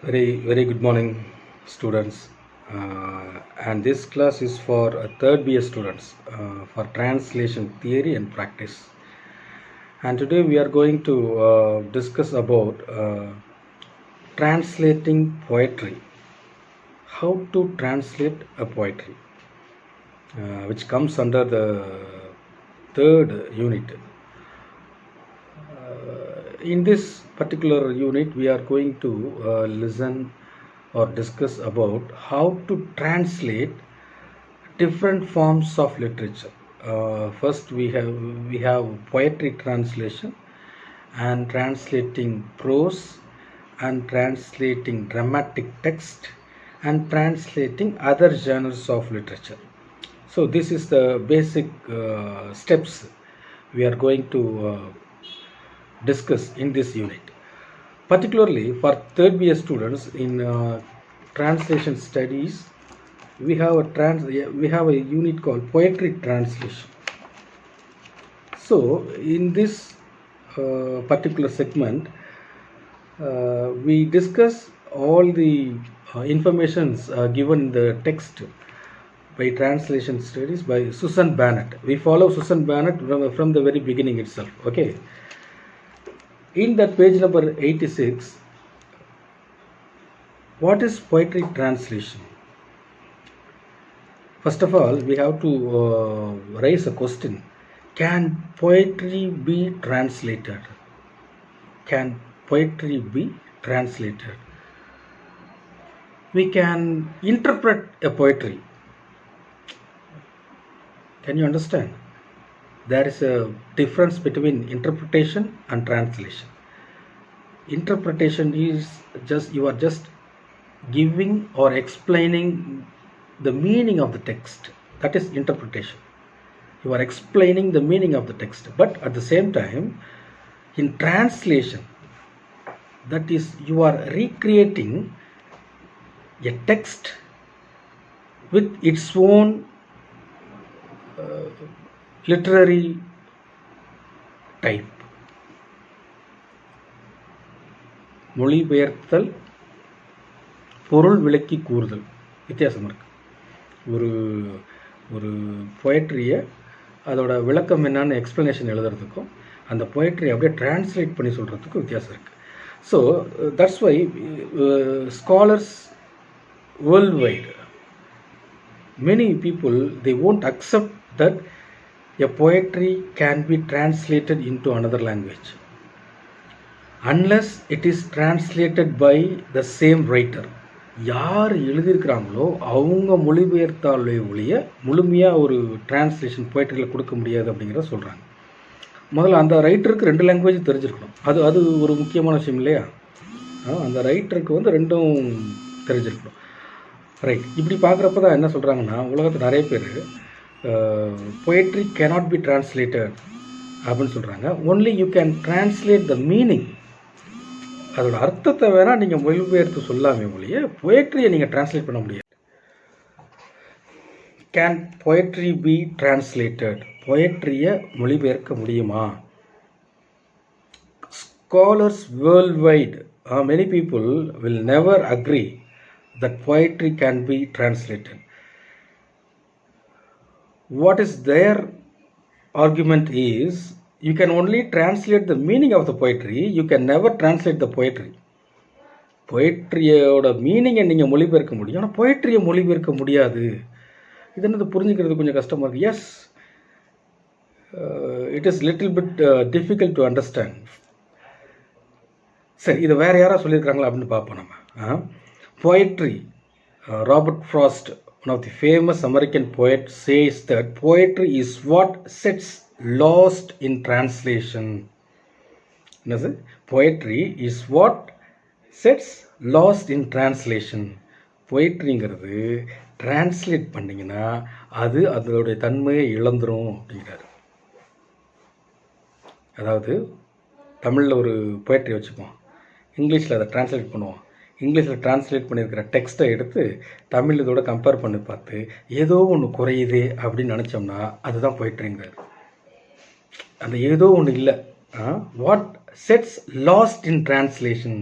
Very good morning, students. And this class is for third BS students for translation theory and practice. And today we are going to discuss about translating poetry. How to translate a poetry, which comes under the third unit. In this particular unit, we are going to listen or discuss about how to translate different forms of literature. First, we have poetry translation and translating prose and translating dramatic text and translating other genres of literature. So this is the basic steps we are going to discuss in this unit. Particularly for third BS students in translation studies, we have a unit called poetry translation. So in this particular segment, we discuss all the informations given in the text by translation studies by Susan Bennett. We follow Susan Bennett from the very beginning itself. Okay. In that page number 86, what is poetry translation? First of all, we have to raise a question. Can poetry be translated? Can poetry be translated? We can interpret a poetry. Can you understand? There is a difference between interpretation and translation. Interpretation is you are just giving or explaining the meaning of the text. That is interpretation. You are explaining the meaning of the text, but at the same time, in translation, that is, you are recreating a text with its own literary type. மொழிபெயர்த்தல், பொருள் விளக்கி கூறுதல் வித்தியாசம் இருக்கு. ஒரு ஒரு போயட்ரியை அதோட விளக்கம் என்னன்னு எக்ஸ்ப்ளனேஷன் எழுதுறதுக்கும் அந்த போயட்ரியை அப்படியே டிரான்ஸ்லேட் பண்ணி சொல்கிறதுக்கும் வித்தியாசம் இருக்குது. So that's why scholars worldwide, many people, they won't accept that a poetry can be translated into another language unless it is translated by the same writer. யார் எழுதியிருக்கிறாங்களோ அவங்க மொழிபெயர்த்தாலே ஒழிய முழுமையாக ஒரு டிரான்ஸ்லேஷன் போய்ட்ரியில் கொடுக்க முடியாது அப்படிங்கிறத சொல்கிறாங்க. முதல்ல அந்த ரைட்டருக்கு 2 லாங்குவேஜ் தெரிஞ்சிருக்கணும். அது ஒரு முக்கியமான விஷயம் இல்லையா? அந்த ரைட்டருக்கு ரெண்டும் தெரிஞ்சிருக்கணும். ரைட். இப்படி பார்க்குறப்ப தான் என்ன சொல்கிறாங்கன்னா, உலகத்தில் நிறைய பேர் poetry cannot be translated அப்படின்னு சொல்கிறாங்க. only you can translate the meaning. அதோட அர்த்தத்தை வேணால் நீங்கள் மொழிபெயர்த்து சொல்லாமே ஒழிய poetryயை நீங்கள் டிரான்ஸ்லேட் பண்ண முடியாது. Can poetry be translated? poetryயை மொழிபெயர்க்க முடியுமா? Scholars worldwide, many people will never agree that poetry can be translated. What is their argument is, you can only translate the meaning of the poetry, you can never translate the poetry. போய்ட்ரியோட மீனிங்கை நீங்கள் மொழிபெயர்க்க முடியும், ஆனால் போய்ட்ரியை மொழிபெயர்க்க முடியாது. இது என்னது புரிஞ்சுக்கிறது கொஞ்சம் கஷ்டமாக இருக்குது. Yes, it is little bit difficult to understand. சரி, இதை வேறு யாராவது சொல்லியிருக்கிறாங்களா அப்படின்னு பார்ப்போம் நம்ம. Poetry, Robert Frost, one of the famous American poets, says that poetry is what sets lost in translation. Poetry is what sets lost in translation. போய்ட்ரிங்கிறது translate பண்ணிங்கன்னா அது அதோடைய தன்மையை இழந்துரும் அப்படிங்கிறாரு. அதாவது தமிழில் ஒரு போய்ட்ரி வச்சுப்போம், இங்கிலீஷில் அதை டிரான்ஸ்லேட் பண்ணுவோம். இங்கிலீஷில் டிரான்ஸ்லேட் பண்ணியிருக்கிற டெக்ஸ்ட்டை எடுத்து தமிழ் இதோட கம்பேர் பண்ணி பார்த்து ஏதோ ஒன்று குறையுது அப்படின்னு நினச்சோம்னா அதுதான் போய்ட்ரிங்கிறார். அந்த ஏதோ ஒன்று இல்லை. What gets lost in translation,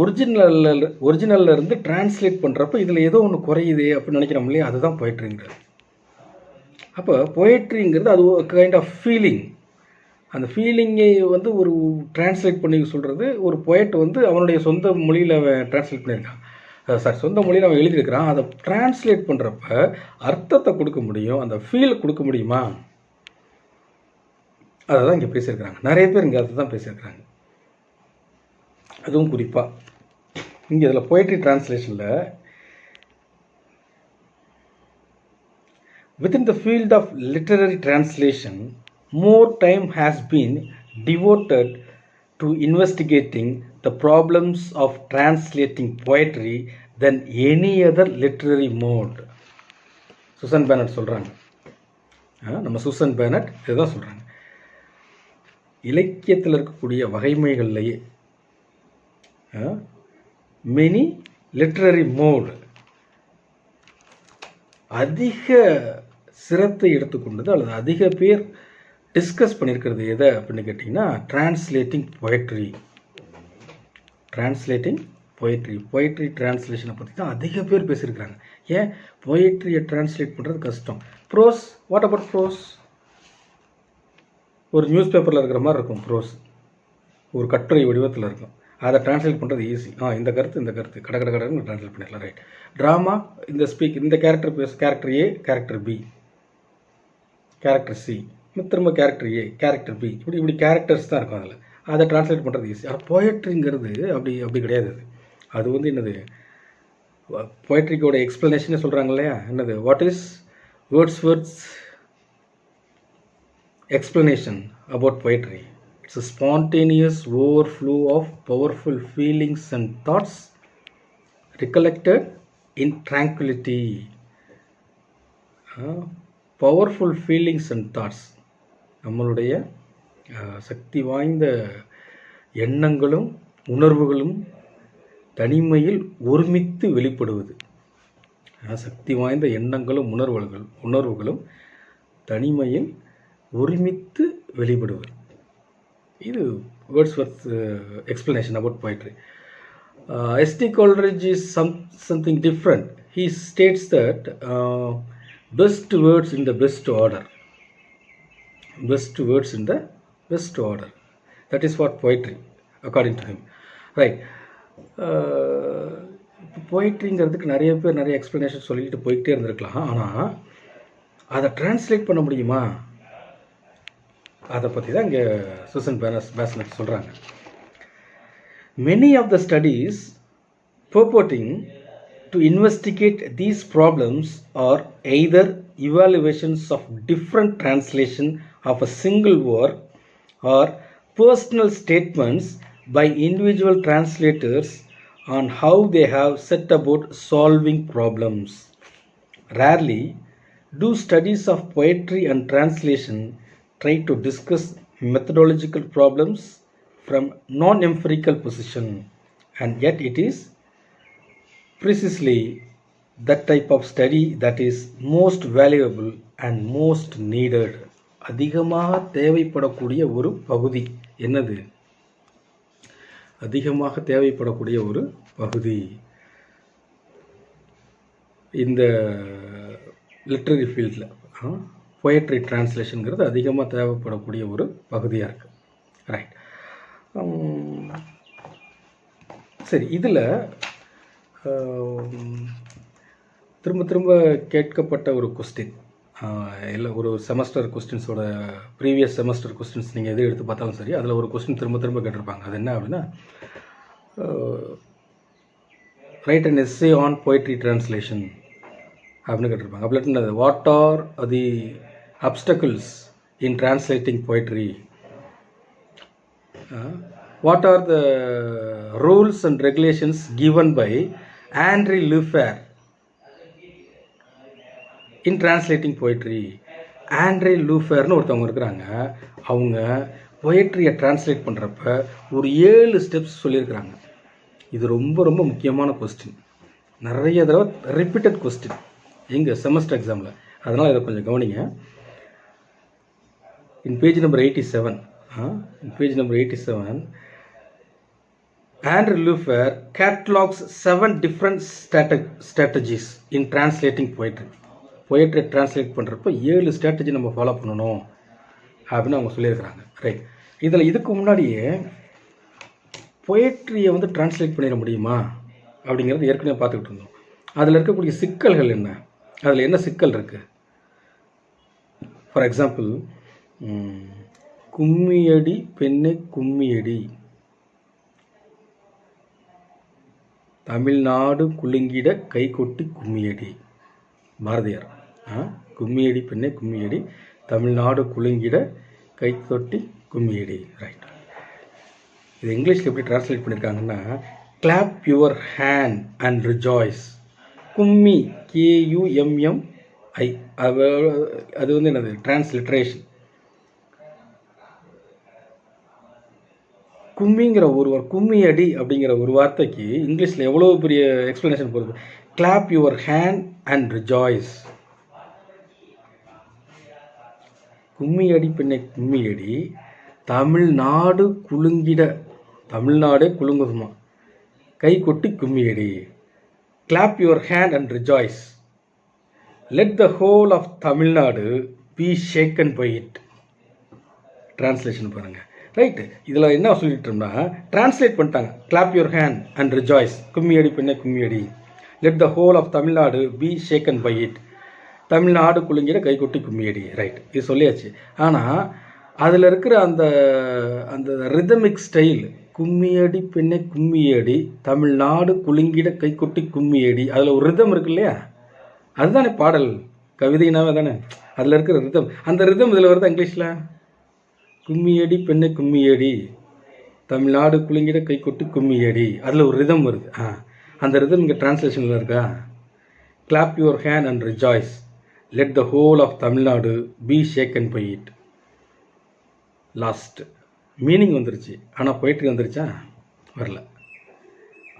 ஒரிஜினல்ல இருந்து டிரான்ஸ்லேட் பண்ணுறப்ப இதில் ஏதோ ஒன்று குறையுது அப்படின்னு நினைக்கிறோம் இல்லையா, அதுதான் பொயட்ரிங்கிறது. அப்போ பொயட்ரிங்கிறது அது ஒரு கைண்ட் ஆஃப் ஃபீலிங். அந்த ஃபீலிங்கை வந்து ஒரு டிரான்ஸ்லேட் பண்ணி சொல்கிறது. ஒரு பொயட் வந்து அவனுடைய சொந்த மொழியில் அவன் டிரான்ஸ்லேட் பண்ணியிருக்கான், சொந்த மொழியில் அவன் எழுதியிருக்கிறான். அதை டிரான்ஸ்லேட் பண்ணுறப்ப அர்த்தத்தை கொடுக்க முடியும், அந்த ஃபீல் கொடுக்க முடியுமா, அதை தான் இங்கே பேசியிருக்கிறாங்க. நிறைய பேர் இங்கே அதை தான் பேசியிருக்கிறாங்க. அதுவும் குறிப்பாக இங்கே இதில் poetry டிரான்ஸ்லேஷனில் within the field of literary translation, more time has been devoted to investigating the problems of translating poetry than any other literary mode. Susan Bassnett சொல்கிறாங்க, நம்ம சூசன் பேனட் இதுதான் சொல்கிறாங்க. இலக்கியத்தில் இருக்கக்கூடிய வகைமைகள்லேயே மெனி லிட்ரரி மோட் அதிக சிரத்தை எடுத்துக்கொண்டது அல்லது அதிக பேர் டிஸ்கஸ் பண்ணியிருக்கிறது எதை அப்படின்னு கேட்டிங்கன்னா டிரான்ஸ்லேட்டிங் பொயட்ரி. பொயட்ரி டிரான்ஸ்லேஷனை பற்றி தான் அதிக பேர் பேசியிருக்கிறாங்க. ஏன் பொயட்ரியை டிரான்ஸ்லேட் பண்ணுறது கஷ்டம். Prose, what about prose? ஒரு நியூஸ் பேப்பரில் இருக்கிற மாதிரி இருக்கும் ப்ரோஸ், ஒரு கட்டுரை வடிவத்தில் இருக்கும். அதை டிரான்ஸ்லேட் பண்ணுறது ஈஸி. இந்த கருத்து கடன்னு டிரான்ஸ்லேட் பண்ணிடலாம், ரைட். ட்ராமா, இந்த கேரக்டர் ஏ, கேரக்டர் பி, கேரக்டர் சி, திரும்ப கேரக்டர் ஏ, கேரக்டர் பி, இப்படி கேரக்டர்ஸ் தான் இருக்கும் அதில். அதை டிரான்ஸ்லேட் பண்ணுறது ஈஸி. ஆனால் பொயட்ரிங்கிறது அப்படி கிடையாது. அது வந்து என்னது, பொயட்ரிக்கோட எக்ஸ்ப்ளனேஷனே சொல்கிறாங்க இல்லையா, என்னது, what is Wordsworth's explanation about poetry? It's a spontaneous overflow of powerful feelings and thoughts recollected in tranquility. Powerful feelings and thoughts, நம்மளுடைய சக்தி வாய்ந்த எண்ணங்களும் உணர்வுகளும் தனிமையில் ஒருமித்து வெளிப்படுவது. சக்தி வாய்ந்த எண்ணங்களும் உணர்வுகளும் தனிமையில் ஒருமித்து வெளிப்படுவது. இது Wordsworth explanation about poetry. S.T. Coleridge is something different. He states that best words in the best order. That is what poetry, according to him. Right. பொயட்ரிங்கிறதுக்கு நிறைய பேர் நிறைய எக்ஸ்பிளனேஷன் சொல்லிட்டு போய்கிட்டே இருந்திருக்கலாம். ஆனால் அதை டிரான்ஸ்லேட் பண்ண முடியுமா, அதை பற்றி தான் இங்கே சூசன் பேனட் சொல்கிறாங்க. Many of the studies purporting to investigate these problems are either evaluations of different translation of a single work or personal statements by individual translators on how they have set about solving problems. Rarely do studies of poetry and translation try to discuss methodological problems from non-empirical position, and yet it is precisely that type of study that is most valuable and most needed. அதிகமாக தேவைப்படக்கூடிய ஒரு பகுதி என்னது, அதிகமாக தேவைப்படக்கூடிய ஒரு பகுதி இந்த லிட்ரரி ஃபீல்டில் பொயட்ரி டிரான்ஸ்லேஷனுங்கிறது அதிகமாக தேவைப்படக்கூடிய ஒரு பகுதியாக இருக்குது. ரைட். சரி, இதில் திரும்ப கேட்கப்பட்ட ஒரு கொஸ்டின், இல்லை ஒரு செமஸ்டர் கொஸ்டின்ஸோட ப்ரீவியஸ் செமஸ்டர் கொஸ்டின்ஸ் நீங்கள் எது எடுத்து பார்த்தாலும் சரி, அதில் ஒரு கொஸ்டின் திரும்ப கேட்டிருப்பாங்க. அது என்ன அப்படின்னா, write an essay on poetry translation அப்படின்னு கேட்டிருப்பாங்க. அப்படி என்னது, what are the obstacles in translating poetry, what are the rules and regulations given by André Lefevere in translating poetry. ஆண்ட்ரி லூஃபேர்னு ஒருத்தவங்க இருக்கிறாங்க. அவங்க பொயட்ரியை டிரான்ஸ்லேட் பண்ணுறப்ப ஒரு 7 ஸ்டெப்ஸ் சொல்லியிருக்கிறாங்க. இது ரொம்ப முக்கியமான கொஸ்டின், நிறைய தடவை ரிப்பீட்டட் கொஸ்டின் எங்கள் செமஸ்டர் எக்ஸாமில். அதனால் இதை கொஞ்சம் கவனிங்க. இன் page number 87, Andrew Luffer catalogs 7 different strategies in translating poetry. Poetry translate பண்ணுறப்போ 7 ஸ்ட்ராட்டஜி நம்ம ஃபாலோ பண்ணணும் அப்படின்னு அவங்க சொல்லியிருக்கிறாங்க. ரைட். இதில் இதுக்கு முன்னாடியே பொயட்ரியை வந்து டிரான்ஸ்லேட் பண்ணிட முடியுமா அப்படிங்கிறது ஏற்கனவே பார்த்துக்கிட்டு இருந்தோம். அதில் இருக்கக்கூடிய சிக்கல்கள் என்ன, அதில் என்ன சிக்கல் இருக்குது? ஃபார் எக்ஸாம்பிள், கும்மியடி பெண்ணை கும்மியடி, தமிழ்நாடு குலுங்கிட கை கொட்டி கும்மியடி, பாரதியார். கும்மியடி பெண்ணை கும்மியடி, தமிழ்நாடு குலுங்கிட கை கொட்டி கும்மியடி. ரைட். இது இங்கிலீஷில் எப்படி டிரான்ஸ்லேட் பண்ணியிருக்காங்கன்னா, clap your hand and rejoice. Kummi, KUMMI, அது வந்து என்னது டிரான்ஸ்லிட்ரேஷன். கும்மிங்கிற கும்மி அடி அப்படிங்கிற ஒரு வார்த்தைக்கு இங்கிலீஷில் எவ்வளோ பெரிய எக்ஸ்ப்ளனேஷன் போகுது. Clap your hand and rejoice. கும்மி அடி பெண்ணை கும்மி அடி, தமிழ்நாடு குலுங்கிட, தமிழ்நாடே குலுங்குதுமா, கை கொட்டி கும்மி அடி. Clap your hand and rejoice. Let the whole of Tamil Nadu be shaken by it. Translation பாருங்கள். ரைட்டு. இதில் என்ன சொல்லிட்டோம்னா, டிரான்ஸ்லேட் பண்ணிட்டாங்க. Clap your hand and rejoice, கும்மியடி பெண்ணை கும்மியடி. Let the whole of Tamil Nadu be shaken by it. Tamil Nadu குலுங்கிட கைகொட்டி கும்மியடி. ரைட். இது சொல்லியாச்சு. ஆனால் அதில் இருக்கிற அந்த அந்த ரிதமிக் ஸ்டைல், கும்மியடி பெண்ணை கும்மியடி, தமிழ்நாடு குலுங்கிட கைகொட்டி கும்மியடி, அதில் ஒரு ரிதம் இருக்கு இல்லையா? அதுதானே பாடல், கவிதைனாவே தானே அதில் இருக்கிற ரிதம். அந்த ரிதம் இதில் வருதா இங்கிலீஷில்? கும்மியடி பெண்ணை கும்மியடி, தமிழ்நாடு குலுங்கிட கை கொட்டி கும்மியடி, அதில் ஒரு ரிதம் வருது. அந்த ரிதம் இங்கே டிரான்ஸ்லேஷனில் இருக்கா? Clap your hand and rejoice, let the whole of Tamil Nadu be shaken by it. Last meaning வந்துருச்சு, ஆனால் பொயட்ரி வந்துருச்சா? வரல.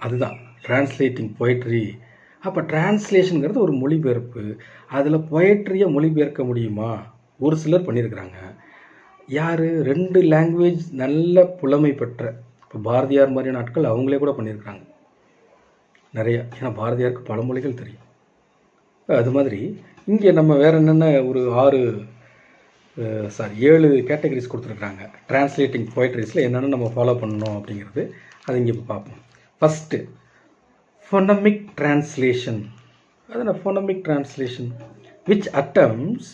அதுதான் டிரான்ஸ்லேட்டிங் பொயட்ரி. அப்போ டிரான்ஸ்லேஷனுங்கிறது ஒரு மொழிபெயர்ப்பு. அதில் பொயட்ரியை மொழிபெயர்க்க முடியுமா? ஒரு சிலர் பண்ணியிருக்கிறாங்க. யார்? 2 லாங்குவேஜ் நல்ல புலமை பெற்ற, இப்போ பாரதியார் மாதிரியான ஆட்கள் அவங்களே கூட பண்ணியிருக்கிறாங்க நிறையா. ஏன்னா பாரதியாருக்கு பல மொழிகள் தெரியும். அது மாதிரி இங்கே நம்ம வேறு என்னென்ன ஒரு 7 கேட்டகரிஸ் கொடுத்துருக்குறாங்க. டிரான்ஸ்லேட்டிங் பொயட்ரிஸில் என்னென்ன நம்ம ஃபாலோ பண்ணணும் அப்படிங்கிறது அது இங்கே இப்போ பார்ப்போம். First phonemic translation. அது என்ன phonemic translation? Which attempts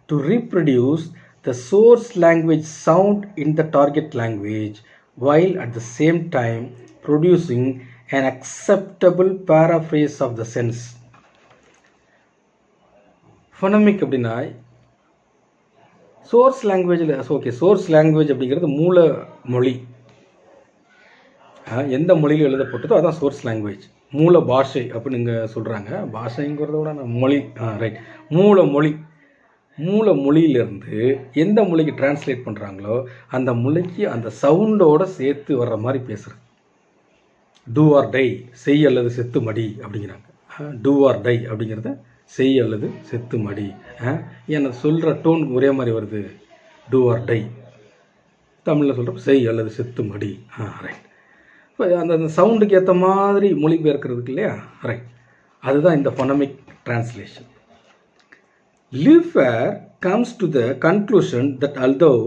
to reproduce the source language sound in the target language while at the same time producing an acceptable paraphrase of the sense. Phonemic அப்படின்னா source லாங்குவேஜில், okay, source language அப்படிங்கிறது மூல மொழி. எந்த மொழியில் எழுதப்பட்டதோ அதான் source language. மூல பாஷை அப்படின்னு இங்கே சொல்கிறாங்க. பாஷைங்கிறத விட மொழி. ரைட். மூல மொழி. மூல மொழியிலேருந்து எந்த மொழிக்கு டிரான்ஸ்லேட் பண்ணுறாங்களோ அந்த மொழிக்கு அந்த சவுண்டோடு சேர்த்து வர்ற மாதிரி பேசுகிறது. டூ ஆர் டை, செய் அல்லது செத்து மடி அப்படிங்கிறாங்க. டூ ஆர் டை அப்படிங்கிறத செய் அல்லது செத்து மடி. ஏன்னா சொல்கிற டோன் ஒரே மாதிரி வருது. டூ ஆர் டை தமிழில் சொல்கிறப்ப செய் அல்லது செத்து மடி. ரைட். இப்போ அந்த சவுண்டுக்கு ஏற்ற மாதிரி மொழிபெயர்க்கிறதுக்கு இல்லையா? ரைட். அதுதான் இந்த ஃபோனமிக் translation. Luffer comes to the conclusion that although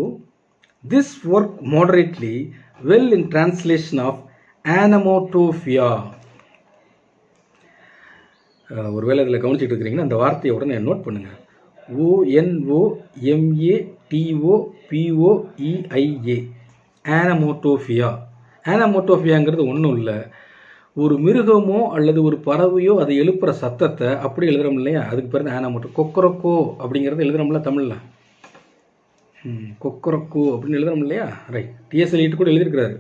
this worked moderately well in translation of Anamotopia, ஒருவேளை இதில் கவனிச்சிட்டு இருக்கிறீங்கன்னா அந்த வார்த்தையை உடனே நோட் பண்ணுங்கள். ONOMATOPOEIA, Anamotopia. Anamotophiaங்கிறது ஒன்றும் இல்லை, ஒரு மிருகமோ அல்லது ஒரு பறவையோ அதை எழுப்புகிற சத்தத்தை அப்படி எழுதுறோம் இல்லையா? அதுக்கு பேர் ஆனாமோட்டோ. கொக்கரக்கோ அப்படிங்கிறத எழுதுறோம்ல தமிழில். கொக்கரக்கோ அப்படின்னு எழுதுறோம் இல்லையா? ரைட். டிஎஸ் எலியட் கூட எழுதியிருக்கிறாரு.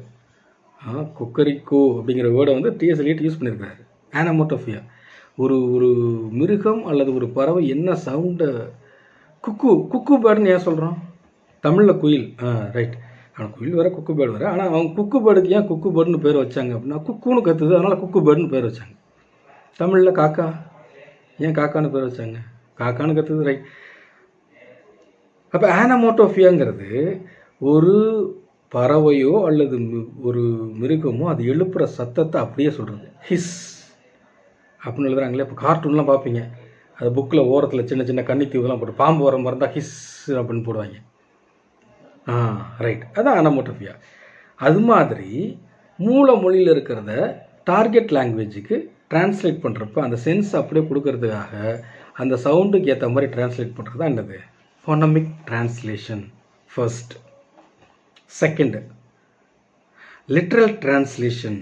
கொக்கரிக்கோ அப்படிங்கிற வேர்டை வந்து டிஎஸ் எலியட் யூஸ் பண்ணியிருக்கிறாரு. ஆனாமோட்டோஃபியா. ஒரு ஒரு மிருகம் அல்லது ஒரு பறவை என்ன சவுண்டை, குக்கு பேர்டுன்னு ஏன் சொல்கிறோம்? தமிழில் குயில். ரைட். ஆனால் குயில் வேறு, குக்கு பேர்டு வேறு. ஆனால் அவங்க குக்கு பேர்டுக்கு ஏன் குக்கு பேர்டுன்னு பேர் வச்சாங்க அப்படின்னா, குக்குன்னு கற்றுது, அதனால் குக்கு பேர்டுன்னு பேர் வச்சாங்க. தமிழில் காக்கா, ஏன் காக்கான்னு பேர் வச்சாங்க? காக்கான்னு கற்றுது. ரைட். அப்போ ஆனமோட்டோஃபியாங்கிறது ஒரு பறவையோ அல்லது ஒரு மிருகமோ அது எழுப்புகிற சத்தத்தை அப்படியே சொல்கிறது. ஹிஸ் அப்படின்னு எழுதுறாங்களே. இப்போ கார்ட்டூன்லாம் பார்ப்பீங்க, அது புக்கில் ஓரத்தில் சின்ன சின்ன கன்னித்தீவுலாம் போட்டு பாம்பு வர மாதிரி இருந்தால் ஹிஸ் அப்படின்னு போடுவாங்க. ரைட், அதான் அனமோட்டோபியா. அது மாதிரி மூல மொழியில் இருக்கிறத டார்கெட் லாங்குவேஜுக்கு டிரான்ஸ்லேட் பண்ணுறப்ப அந்த சென்ஸ் அப்படியே கொடுக்கறதுக்காக அந்த சவுண்டுக்கு ஏற்ற மாதிரி டிரான்ஸ்லேட் பண்ணுறது தான் என்னது? Phonemic translation first. Second, literal translation,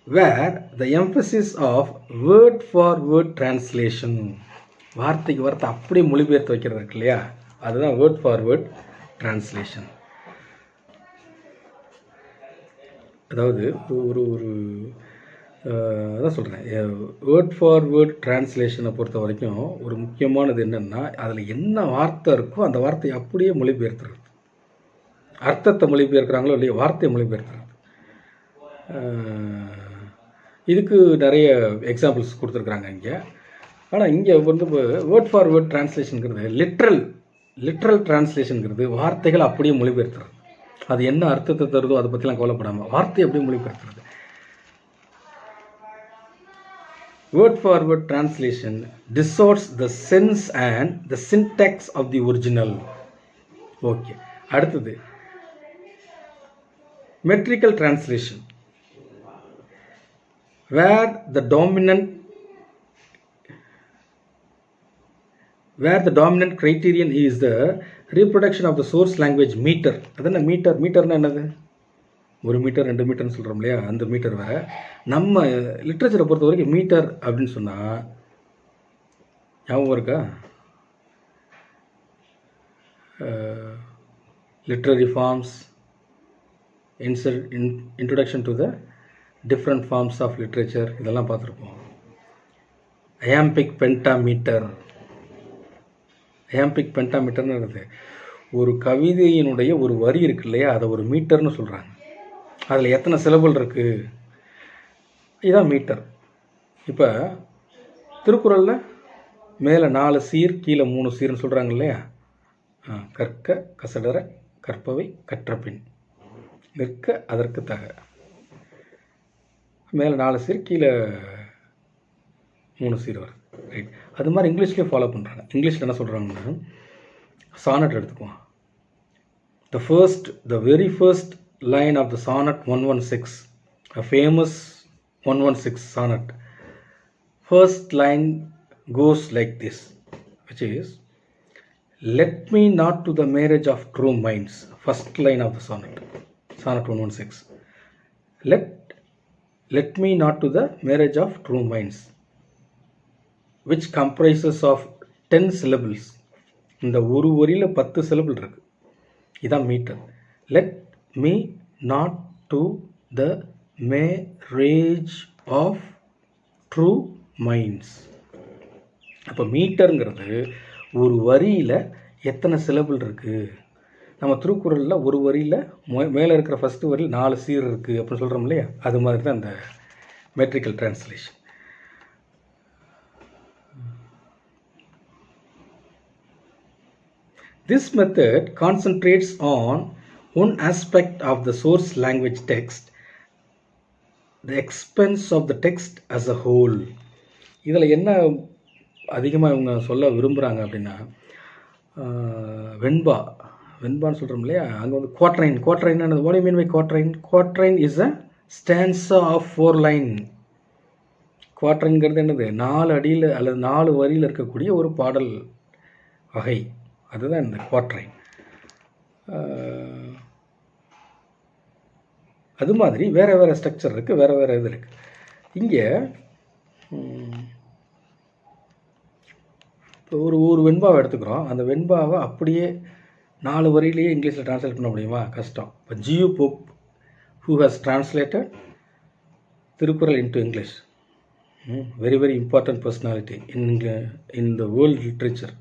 where the emphasis of word for word translation, வார்த்தைக்கு வார்த்தை அப்படியே மொழிபெயர்த்து வைக்கிறது இருக்கு இல்லையா, அதுதான் word for word translation. அதாவது ஒரு ஒரு அதான் சொல்கிறேன், வேர்ட் ஃபார் வேர்ட் டிரான்ஸ்லேஷனை பொறுத்த வரைக்கும் ஒரு முக்கியமானது என்னென்னா, அதில் என்ன வார்த்தை இருக்கோ அந்த வார்த்தையை அப்படியே மொழிபெயர்த்துறது. அர்த்தத்தை மொழிபெயர்க்கிறாங்களோ இல்லையோ, வார்த்தையை மொழிபெயர்த்துறது. இதுக்கு நிறைய எக்ஸாம்பிள்ஸ் கொடுத்துருக்குறாங்க இங்கே. ஆனால் இங்கே வந்து வேர்ட் ஃபார் வேர்ட் டிரான்ஸ்லேஷனுங்கிறது லிட்ரல் டிரான்ஸ்லேஷனுங்கிறது வார்த்தைகள் அப்படியே மொழிபெயர்த்துறது. அது என்ன அர்த்தத்தை தருதோ அதை பற்றிலாம் கவலைப்படாமல் வார்த்தையை அப்படியே மொழிபெயர்த்துறது. Word for word translation distorts the sense and the syntax of the original. Okay. அடுத்தது metrical translation, where the dominant criterion is the reproduction of the source language meter. அதான மீட்டர்னா என்னது? 1 மீட்டர் 2 மீட்டர்னு சொல்கிறோம் இல்லையா, அந்த மீட்டர் வேறு. நம்ம லிட்ரேச்சரை பொறுத்த வரைக்கும் மீட்டர் அப்படின்னு சொன்னால் ஞாபகம் இருக்கா? Literary forms, introduction to the different forms of literature, இதெல்லாம் பார்த்துருப்போம். ஐயாம்பிக் பென்டாமீட்டர்னு இருக்குது. ஒரு கவிதையினுடைய ஒரு வரி இருக்கு இல்லையா, அதை ஒரு மீட்டர்னு சொல்கிறாங்க. அதில் எத்தனை சிலபல் இருக்குது, இதுதான் மீட்டர். இப்போ திருக்குறளில் மேலே 4 சீர் கீழே 3 சீர்னு சொல்கிறாங்க இல்லையா. கற்க கசடர கற்பவை கற்றபின் நிற்க அதற்கு தக, மேலே 4 சீர் கீழே 3 சீர் வருது. ரைட். அது மாதிரி இங்கிலீஷ்லேயும் ஃபாலோ பண்ணுறாங்க. இங்கிலீஷில் என்ன சொல்கிறாங்கன்னா, சானட் எடுத்துக்குவோம். the very first line of the sonnet 116, a famous 116 sonnet, first line goes like this, which is, let me not to the marriage of true minds. First line of the sonnet 116, let me not to the marriage of true minds, which comprises of 10 syllables. இந்த ஒரு வரியில் 10 syllable இருக்கு. இதான் metre. let me not to the marriage of true minds. அப்போ மீட்டருங்கிறது ஒரு வரியில் எத்தனை syllable இருக்குது. நம்ம திருக்குறளில் ஒரு வரியில் மேலே இருக்கிற ஃபஸ்ட்டு வரியில் 4 சீர் இருக்குது அப்படின்னு சொல்கிறோம் இல்லையா, அது மாதிரி தான் அந்த metrical translation. This method concentrates on one aspect of the source language text, the expense of the text as a whole. இதில் என்ன அதிகமாக இவங்க சொல்ல விரும்புகிறாங்க அப்படின்னா, வெண்பான்னு சொல்கிறோம் இல்லையா, அங்கே வந்து quatrain. what do you mean by quatrain? Quatrain is a stanza of 4 line. குவாட்ரைன்கிறது என்னது? 4 அடியில் அல்லது 4 வரியில் இருக்கக்கூடிய ஒரு பாடல் வகை, அதுதான் இந்த குவாட்ரைன். அது மாதிரி வேறு ஸ்ட்ரக்சர் இருக்குது, வேறு இது இருக்குது. இங்கே இப்போ ஒரு வெண்பாவை எடுத்துக்கிறோம். அந்த வெண்பாவை அப்படியே 4 வரியிலேயே இங்கிலீஷில் ட்ரான்ஸ்லேட் பண்ண முடியுமா? கஷ்டம். இப்போ G U Pope, who has translated Thirukkural into English, very very important personality in the world literature,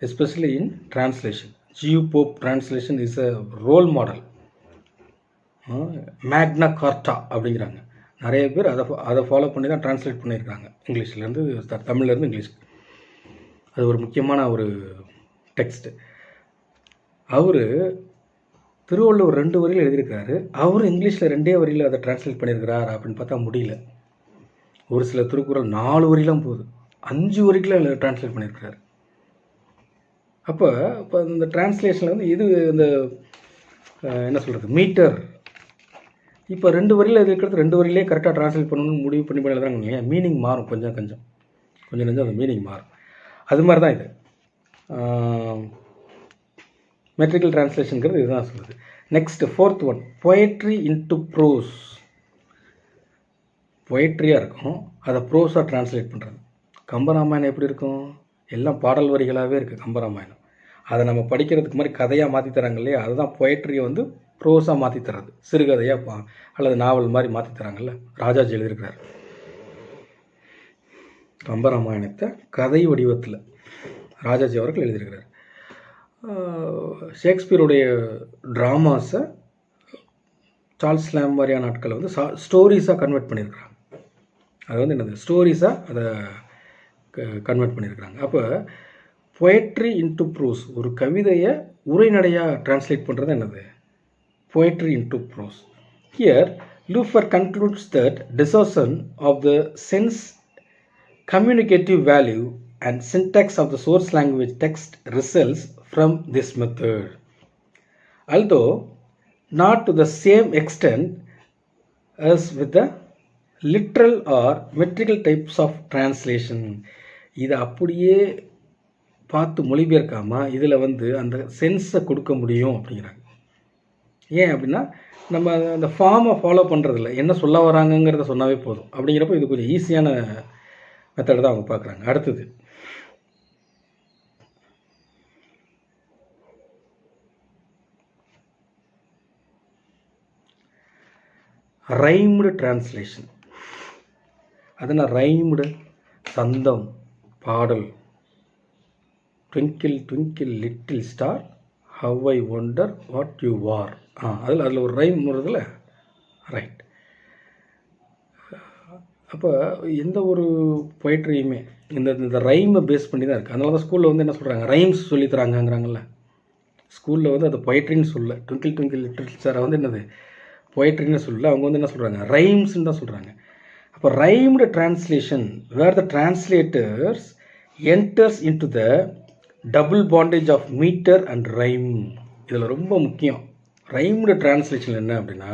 especially in translation. G.U. Pope translation is a role model. மேக்னா கார்ட்டா அப்படிங்கிறாங்க. நிறைய பேர் அதை ஃபாலோ பண்ணி தான் டிரான்ஸ்லேட் பண்ணியிருக்காங்க இங்கிலீஷ்லேருந்து, தமிழ்லேருந்து இங்கிலீஷ். அது ஒரு முக்கியமான ஒரு டெக்ஸ்ட்டு. அவர் திருவள்ளுவர் 2 வரியில் எழுதியிருக்காரு, அவரும் இங்கிலீஷில் 2 வரியில் அதை டிரான்ஸ்லேட் பண்ணியிருக்கிறார் அப்படின்னு பார்த்தா முடியல. ஒரு சில திருக்குறள் 4 வரிலாம் போகுது, 5 வரிக்குள்ள டிரான்ஸ்லேட் பண்ணியிருக்கிறாரு. அப்போ இந்த டிரான்ஸ்லேஷனில் வந்து இது இந்த என்ன சொல்கிறது மீட்டர், இப்போ 2 வரியில் இருக்கிறது 2 வரியிலே கரெக்டாக டிரான்ஸ்லேட் பண்ணணும்னு முடிவு பண்ணி எழுதுறாங்க இல்லையா, மீனிங் மாறும், கொஞ்சம் கொஞ்சம் அந்த மீனிங் மாறும். அது மாதிரி தான் இது மெட்ரிக்கல் டிரான்ஸ்லேஷனுங்கிறது இதுதான் சொல்லுது. Next 4th one, poetry into prose. பொயட்ரியாக இருக்கும், அதை ப்ரோஸாக டிரான்ஸ்லேட் பண்ணுறது. கம்பராமாயணம் எப்படி இருக்கும், எல்லாம் பாடல் வரிகளாகவே இருக்குது கம்பராமாயணம். அதை நம்ம படிக்கிறதுக்கு மாதிரி கதையாக மாற்றி தராங்க இல்லையா, அதுதான் பொயட்ரியை வந்து ப்ரோஸாக மாற்றி தர்றது, சிறுகதையாக அல்லது நாவல் மாதிரி மாற்றி தராங்கல்ல. ராஜாஜி எழுதியிருக்கிறார் கம்பராமாயணத்தை கதை வடிவத்தில், ராஜாஜி அவர்கள் எழுதியிருக்கிறார். ஷேக்ஸ்பியருடைய ட்ராமாஸை சார்ல்ஸ் லேம்ப் மாதிரியான நாட்களை வந்து ஸ்டோரிஸாக கன்வெர்ட் பண்ணியிருக்கிறாங்க. அது வந்து என்னது, ஸ்டோரிஸாக அதை கன்வெர்ட் பண்ணியிருக்கிறாங்க. அப்போ பொயட்ரி இன்டு ப்ரோஸ், ஒரு கவிதையை உரைநடையாக டிரான்ஸ்லேட் பண்ணுறது என்னது, poetry into prose. Here Lefevere concludes that distortion of the sense communicative value and syntax of the source language text results from this method, although not to the same extent as with the literal or metrical types of translation. இதை அப்படியே பார்த்து மொழிபெயர்க்காமல் இதில் வந்து அந்த சென்ஸை கொடுக்க முடியும் அப்படிங்கிறாங்க. ஏன் அப்படின்னா, நம்ம அந்த ஃபார்மை ஃபாலோ பண்ணுறதில்ல, என்ன சொல்ல வராங்கங்கிறத சொன்னாவே போதும். அப்படிங்கிறப்போ இது கொஞ்சம் ஈஸியான மெத்தட் தான் அவங்க பார்க்குறாங்க. அடுத்தது ரைம்டு டிரான்ஸ்லேஷன். அதனால் ரைம்டு, சந்தம், பாடல், twinkle twinkle little star have I wonder what you are, அதில் ஒரு ரைம் வருதுல்ல, ரைட். அப்போ எந்த ஒரு பொயட்ரியுமே இந்த ரைமை பேஸ் பண்ணி தான் இருக்குது. அதனால தான் ஸ்கூலில் வந்து என்ன சொல்கிறாங்க, ரைம்ஸ் சொல்லித்தராங்கங்கிறாங்கல்ல. ஸ்கூலில் வந்து அது பொயட்ரின்னு சொல்ல, ட்விங்கிள் ட்விங்கிள் லிட்டில் ஸ்டாரை வந்து என்னது பொயட்ரின்னு சொல்லல, அவங்க வந்து என்ன சொல்கிறாங்க, ரைம்ஸ்ன்னு தான் சொல்கிறாங்க. அப்போ rhymed translation where the translators enters into the double bondage of metre and rhyme. இதில் ரொம்ப முக்கியம் ரைம்டு டிரான்ஸ்லேஷன் என்ன அப்படின்னா,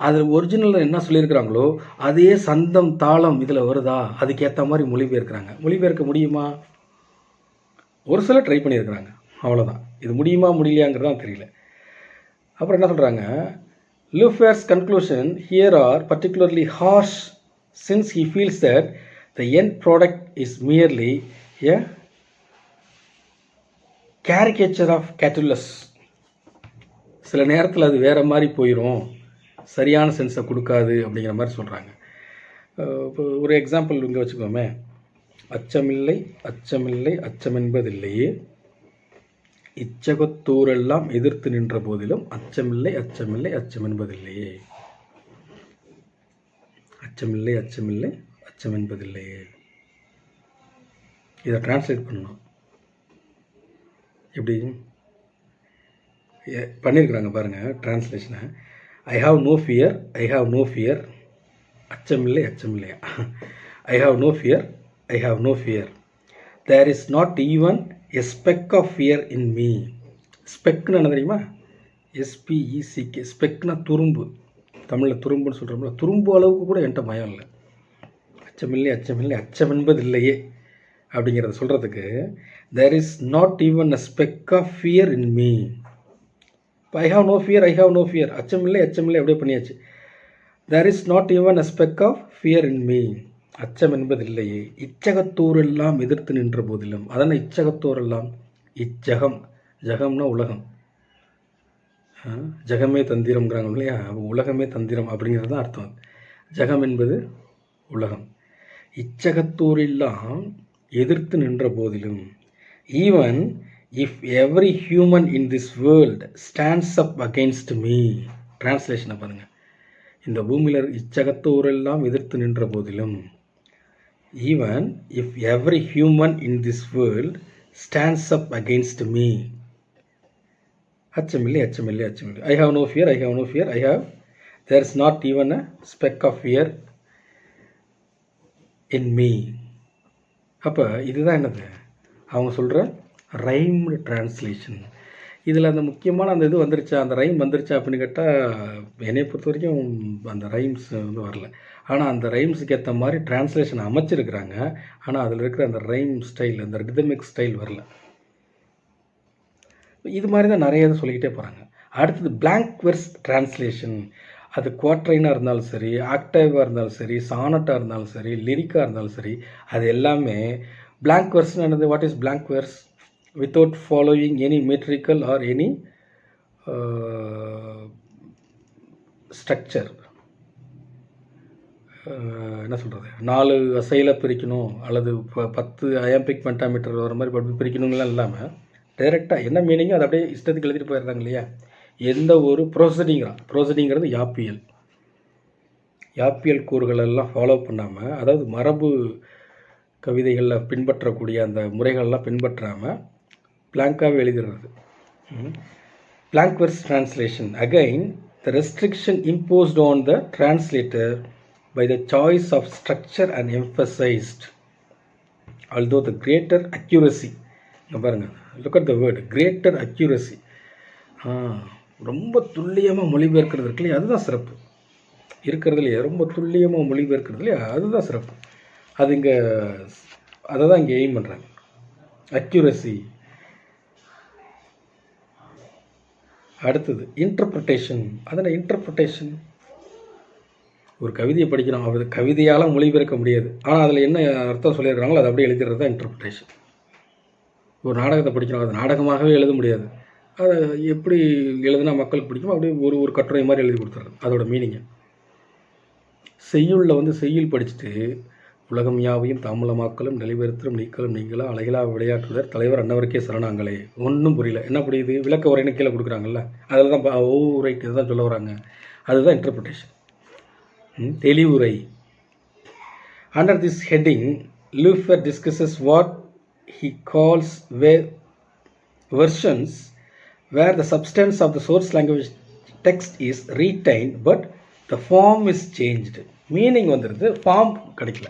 அது ஒரிஜினலில் என்ன சொல்லியிருக்கிறாங்களோ அதே சந்தம் தாளம் இதில் வருதா, அதுக்கேற்ற மாதிரி மொழிபெயர்க்கிறாங்க. மொழிபெயர்க்க முடியுமா, ஒரு சில ட்ரை பண்ணியிருக்கிறாங்க, அவ்வளோதான். இது முடியுமா முடியலையாங்கிறது தான் தெரியல. அப்புறம் என்ன சொல்கிறாங்க, Luffer's conclusion here are particularly harsh since he feels that the end product is merely a caricature of Catullus. சில நேரத்தில் அது வேறு மாதிரி போயிடும், சரியான சென்ஸை கொடுக்காது அப்படிங்கிற மாதிரி சொல்கிறாங்க. இப்போ ஒரு எக்ஸாம்பிள் இங்கே வச்சுக்கோமே, அச்சமில்லை அச்சமில்லை அச்சமென்பதில்லையே, இச்சகத்தூரெல்லாம் எதிர்த்து நின்ற போதிலும் அச்சமில்லை அச்சமில்லை அச்சமென்பதில்லையே, அச்சமில்லை அச்சமில்லை அச்சமென்பதில்லையே. இதை டிரான்ஸ்லேட் பண்ணணும். எப்படி பண்ணியிருக்கிறாங்க பாருங்கள் டிரான்ஸ்லேஷனை. I have no fear, I have no fear, அச்சமில்லை அச்சமில்லையா, I have no fear, I have no fear, there is not even a speck of fear in me. ஸ்பெக்னு என்ன தெரியுமா, SPECK, ஸ்பெக்னா துரும்பு, தமிழில் துரும்புன்னு சொல்கிறோம்ல, துரும்பு அளவுக்கு கூட என்கிட்ட பயம் இல்லை. அச்சமில்லை அச்சமில்லை அச்சம் என்பதில்லையே அப்படிங்கிறத சொல்கிறதுக்கு there is not even a speck of fear in me. இப்போ I have no fear, I have no fear, அச்சமில்லை அச்சமில்லை அப்படியே பண்ணியாச்சு. there is not even a speck of fear in me, அச்சம் என்பதில்லையே, இச்சகத்தோரெல்லாம் எதிர்த்து நின்ற போதிலும். அதனால் இச்சகத்தோரெல்லாம், இச்சகம், ஜகம்னா உலகம், ஜகமே தந்திரம்ங்கிறாங்க இல்லையா, உலகமே தந்திரம் அப்படிங்கிறது தான் அர்த்தம். ஜகம் என்பது உலகம். இச்சகத்தோரெல்லாம் எதிர்த்து நின்ற போதிலும், even if every human in this world stands up against me. டிரான்ஸ்லேஷனை பாருங்கள், இந்த பூமியில் இச்சகத்தோரெல்லாம் எதிர்த்து நின்ற போதிலும், even if every human in this world stands up against me, அச்சமில்லை அச்சமில்லை அச்சமில்லை. I have no fear, I have no fear, I have, there is not even a speck of fear in me. அப்போ இதுதான் என்னது அவங்க சொல்கிற ரைம்டு translation. இதில் அந்த முக்கியமான அந்த இது வந்துருச்சா, அந்த ரைம் வந்துருச்சா அப்படின்னு கேட்டால் என்னை பொறுத்த வரைக்கும் அந்த ரைம்ஸ் வந்து வரல. ஆனால் அந்த ரைம்ஸுக்கு ஏற்ற மாதிரி டிரான்ஸ்லேஷன் அமைச்சிருக்கிறாங்க. ஆனால் அதில் இருக்கிற அந்த ரைம் ஸ்டைல், அந்த ரிதமிக் ஸ்டைல் வரல. இது மாதிரி தான் நிறைய இது சொல்லிக்கிட்டே போகிறாங்க. அடுத்தது பிளாங்க் வெர்ஸ் டிரான்ஸ்லேஷன். அது குவாட்ரைனாக இருந்தாலும் சரி, ஆக்டைவாக இருந்தாலும் சரி, சானட்டாக இருந்தாலும் சரி, லிரிக்காக இருந்தாலும் சரி, அது எல்லாமே பிளாங்க் வெர்ஸ்னு என்னது? What is blank verse? without following any metrical or any structure. என்ன சொல்கிறது, 4 அசையில் பிரிக்கணும் அல்லது 10 அயம்பிக் பென்டாமீட்டர் வர மாதிரி பிரிக்கணுங்களாம் இல்லாமல் டைரெக்டாக என்ன மீனிங்கோ அதை அப்படியே இஷ்டத்துக்கு எழுதிட்டு போயிடுறாங்க இல்லையா. எந்த ஒரு ப்ரோசடிங்கிறது யாப்பியல் கூறுகளெல்லாம் ஃபாலோ பண்ணாமல், அதாவது மரபு கவிதைகளில் பின்பற்றக்கூடிய அந்த முறைகள்லாம் பின்பற்றாமல் பிளாங்காகவே எழுதிடுறது. Blank verse translation. Again the restriction imposed on the translator by the choice of structure and emphasized, although the greater accuracy. பாருங்க, look at the word greater accuracy. ரொம்ப துல்லியமாக மொழிபெயர்க்கிறது இருக்கு இல்லையா, அதுதான் சிறப்பு இருக்கிறது இல்லையா. ரொம்ப துல்லியமாக மொழிபெயர்க்கிறது இல்லையா, அதுதான் சிறப்பு. அது இங்கே அதை தான் இங்கே எய்ம் பண்ணுறாங்க, அக்யூரசி. அடுத்தது இன்டர்பிரிட்டேஷன். அதனால் இன்டர்பிரிட்டேஷன், ஒரு கவிதையை படிக்கிறோம், அது கவிதையால் மொழிபெயர்க்க முடியாது, ஆனால் அதில் என்ன அர்த்தம் சொல்லியிருக்கிறாங்களோ அதை அப்படியே எழுதுறது தான் இன்டர்பிரிட்டேஷன். ஒரு நாடகத்தை படிக்கிறோம், அது நாடகமாகவே எழுத முடியாது, அதை எப்படி எழுதுனா மக்களுக்கு பிடிக்குமோ அப்படியே ஒரு கட்டுரை மாதிரி எழுதி கொடுத்துறது அதோட மீனிங்கை. செய்யுளில் வந்து செய்யுள் படிச்சுட்டு உலகம் யாவையும் தாமலமாக்கலும் நிலைபெறுத்தலும் நீக்கலும் நீங்களாம் அழகிலா விளையாட்டுவர் தலைவர் அன்னவருக்கே சரணாங்களே. ஒன்றும் புரியல, என்ன புரியுது, விளக்க உரைன்னு கீழே கொடுக்குறாங்கல்ல, அதில் தான் ரைட் இதுதான் சொல்ல வராங்க, அதுதான் இன்டர்பிரிட்டேஷன், தெளிவுரை. Under this heading Lefevere discusses what he calls versions where the substance of the source language text is retained but the form is changed. Meaning வந்துடுது, ஃபார்ம் கிடைக்கல,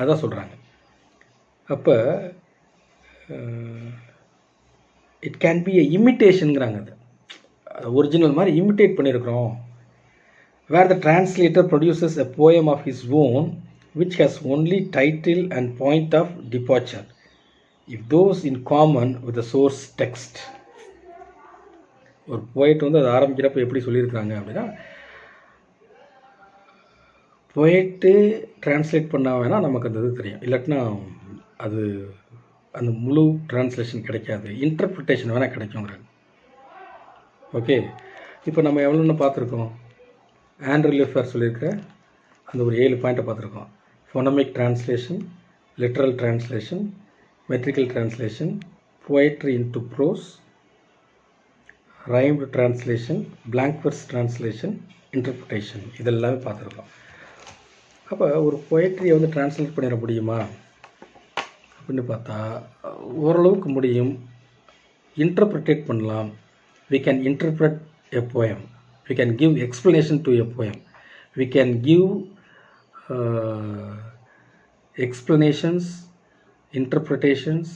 அதான் சொல்கிறாங்க. அப்போ இட் கேன் பி எ இமிட்டேஷனுங்கிறாங்க. அது ஒரிஜினல் மாதிரி imitate பண்ணியிருக்கிறோம். where the translator produces a poem of his own which has only title and point of departure, if those in common with the source text. ஒரு போய்ட்டு வந்து அதை ஆரம்பிக்கிறப்ப எப்படி சொல்லியிருக்காங்க அப்படின்னா, போய்ட்டு டிரான்ஸ்லேட் பண்ண வேணால் நமக்கு அந்த இது தெரியும், இல்லாட்டினா அது அந்த முழு டிரான்ஸ்லேஷன் கிடைக்காது, இன்டர்பிரிட்டேஷன் வேணால் கிடைக்குங்கிறாங்க. ஓகே, இப்போ நம்ம எவ்வளோன்னு பார்த்துருக்கோம், ஆண்ட்ரூ லூஃபர் சொல்லியிருக்க அந்த ஒரு 7 பாயிண்ட்டை பார்த்துருக்கோம். Phonemic translation, literal translation, metrical translation, poetry into prose, rhymed translation, blank verse translation, interpretation, இதெல்லாமே பார்த்துருக்கோம். அப்போ ஒரு போய்ட்ரியை வந்து டிரான்ஸ்லேட் பண்ணிட முடியுமா அப்படின்னு பார்த்தா ஓரளவுக்கு முடியும். இன்டர்பிரிட்டேட் பண்ணலாம். we can interpret a poem, we can give explanation to a poem, we can give explanations, interpretations,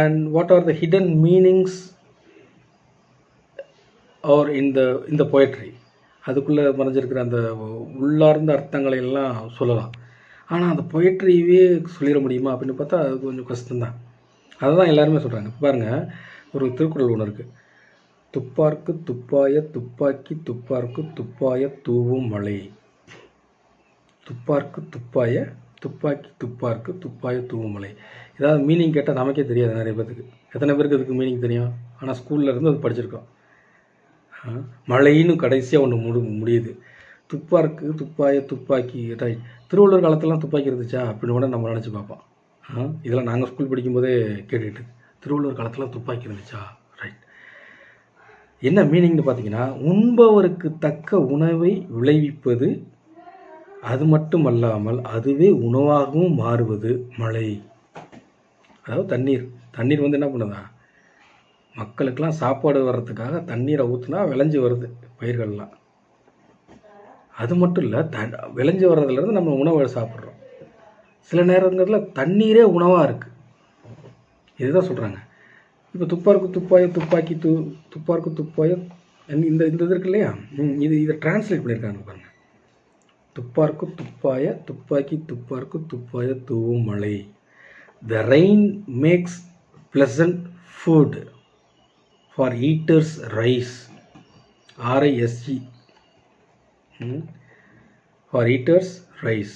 and what are the hidden meanings or in the poetry, அதுக்குள்ளே மறைஞ்சிருக்கிற அந்த உள்ளார்ந்த அர்த்தங்களை எல்லாம் சொல்லலாம். ஆனால் அந்த பொயட்ரியவே சொல்லிட முடியுமா அப்படின்னு பார்த்தா அது கொஞ்சம் கஷ்டம்தான். அதை தான் எல்லாருமே சொல்கிறாங்க. பாருங்கள், ஒரு திருக்குறள் ஒன்று இருக்குது, துப்பார்க்கு துப்பாய துப்பாக்கி துப்பார்க்கு துப்பாய தூவும் மழை. துப்பார்க்கு துப்பாய துப்பாக்கி துப்பார்க்கு துப்பாய தூவுமலை. ஏதாவது மீனிங் கேட்டால் நமக்கே தெரியாது நிறைய பேருக்கு. எத்தனை பேருக்கு அதுக்கு மீனிங் தெரியும்? ஆனால் ஸ்கூலில் இருந்து அது படிச்சிருக்கோம். மழைன்னு கடைசியாக ஒன்று முடியுது. துப்பார்க்கு துப்பாய துப்பாக்கி, ரைட். திருவள்ளுவர் காலத்திலாம் துப்பாக்கி இருந்துச்சா அப்படின்னு கூட நம்ம நினச்சி பார்ப்போம். இதெல்லாம் நாங்கள் ஸ்கூல் படிக்கும்போதே கேட்டுக்கிட்டு, திருவள்ளுவர் காலத்தில் துப்பாக்கி இருந்துச்சா, ரைட். என்ன மீனிங்னு பார்த்தீங்கன்னா, உண்பவருக்கு தக்க உணவை விளைவிப்பது, அது மட்டும் அல்லாமல் அதுவே உணவாகவும் மாறுவது மழை. அதாவது தண்ணீர் வந்து என்ன பண்ணுதா, மக்களுக்கெல்லாம் சாப்பாடு வர்றதுக்காக தண்ணீரை ஊற்றுனா விளைஞ்சி வருது பயிர்கள்லாம். அது மட்டும் இல்லை, விளைஞ்சி வர்றதுலேருந்து நம்ம உணவை சாப்பிட்றோம். சில நேரங்களில் தண்ணீரே உணவாக இருக்குது. இதுதான் சொல்கிறாங்க. இப்போ துப்பாருக்கு துப்பாய துப்பாக்கி துப்பாருக்கு துப்பாய இந்த இந்த இது இருக்கு இல்லையா, இதை டிரான்ஸ்லேட் பண்ணியிருக்காங்க பாருங்கள். துப்பாருக்கு துப்பாய துப்பாக்கி துப்பாருக்கு துப்பாய தூவும் மழை. The rain makes pleasant food for eaters rice. R-I-S-E. For eaters rice.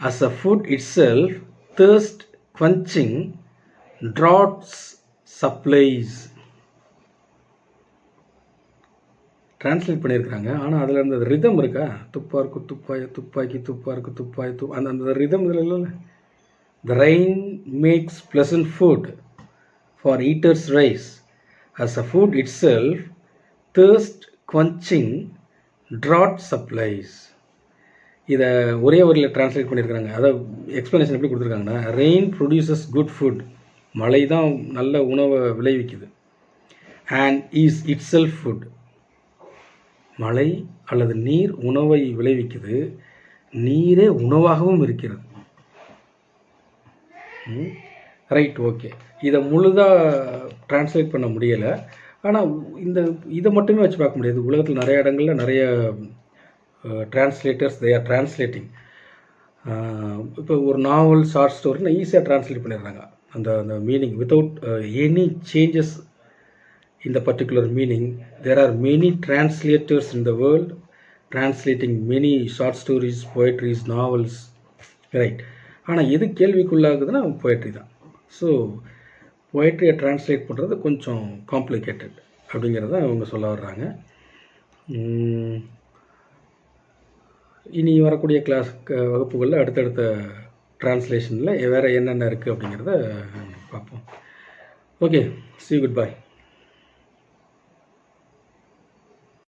As a food itself, thirst quenching, droughts supplies. Translate பண்ணியிருக்காங்க. ஆனால் அதில் அந்த ரிதம் இருக்கா, துப்பாருக்கு துப்பாய துப்பாக்கி துப்பாருக்கு துப்பாய அந்த ரிதம் இதில் இல்லைல்ல. The rain makes pleasant food for eaters rice. As a food itself, thirst quenching, drought supplies. இதை ஒரே வரியில் டிரான்ஸ்லேட் பண்ணியிருக்காங்க. அதை எக்ஸ்ப்ளனேஷன் எப்படி கொடுத்துருக்காங்கன்னா, ரெயின் ப்ரொடியூசஸ் குட் ஃபுட். மழை தான் நல்ல உணவை விளைவிக்குது. And is itself food. மழை அல்லது நீர் உணவை விளைவிக்குது, நீரே உணவாகவும் இருக்கிறது. Right, okay. இதை முழுதாக டிரான்ஸ்லேட் பண்ண முடியலை. ஆனால் இதை மட்டுமே வச்சு பார்க்க முடியாது. உலகத்தில் நிறைய இடங்களில் நிறைய டிரான்ஸ்லேட்டர்ஸ் தே ஆர் டிரான்ஸ்லேட்டிங். இப்போ ஒரு நாவல், ஷார்ட் ஸ்டோரினா ஈஸியாக டிரான்ஸ்லேட் பண்ணிடுறாங்க. அந்த meaning without any changes in the particular meaning. There are many translators in the world translating many short stories, poetries, novels, right? ஆனால் எது கேள்விக்குள்ளாகுதுன்னா போய்ட்ரி தான். ஸோ போய்ட்ரியை டிரான்ஸ்லேட் பண்ணுறது கொஞ்சம் காம்ப்ளிகேட்டட் அப்படிங்கிறத அவங்க சொல்ல வர்றாங்க. இனி வரக்கூடிய வகுப்புகளில் அடுத்தடுத்த டிரான்ஸ்லேஷனில் வேறு என்னென்ன இருக்குது அப்படிங்கிறத பார்ப்போம். Okay, see you, goodbye.